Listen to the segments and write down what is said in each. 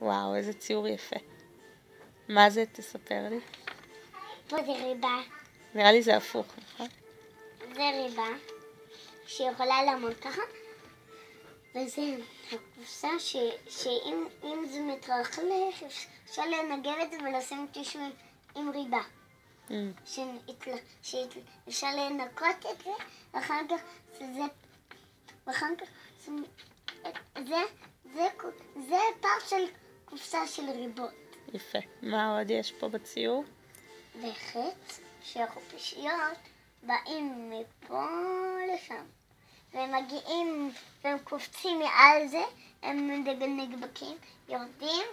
וואו, איזה ציור יפה. מה זה? תספר לי. פה זה ריבה. נראה לי זה הפוך, נכון? זה ריבה שיכולה לעמוד ככה, וזה הקופסה שאם זה מתרחלך אפשר לנגב את זה ולשים טישו עם ריבה. שאפשר לנקות את זה, ואחר כך זה פר של קופסה של ריבות. יפה. מה עוד יש פה בציור? וחץ שהחופשיות באים מפה לשם, והם מגיעים והם קופצים מעל זה, הם נדבקים, יורדים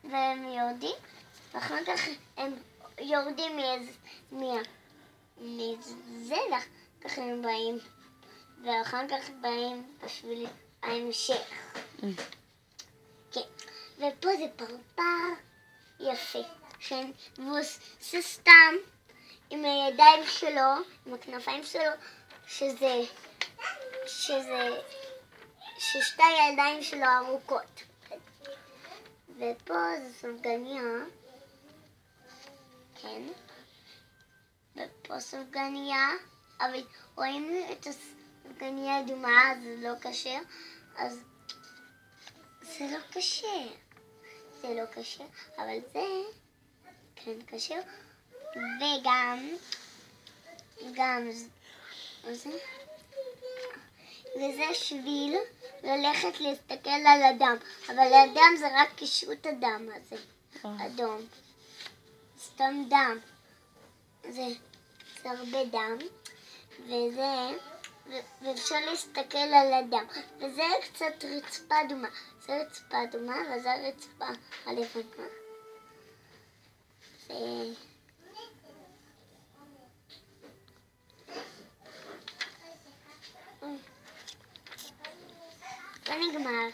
והם יורדים, ואחר כך הם יורדים מזה, ככה הם באים, ואחר כך באים בשביל ההמשך. כן, ופה זה פרפר יפה, וזה סתם עם הידיים שלו, עם הכנפיים שלו, ששתי הידיים שלו ארוכות. ופה זה סופגניה, כן, ופה סופגניה, אבל רואים את הסופגניה האדומה, זה לא כשר, אז זה לא כשר. זה לא כשר, אבל זה כן כשר, וגם זה, וזה שביל ללכת להסתכל על הדם, אבל הדם זה רק קישוט הדם הזה, אדום, סתם דם, זה הרבה דם, ואפשר להסתכל על הדם, וזה קצת רצפה אדומה, זה רצפה אדומה וזה רצפה הלבנה. זה נגמר.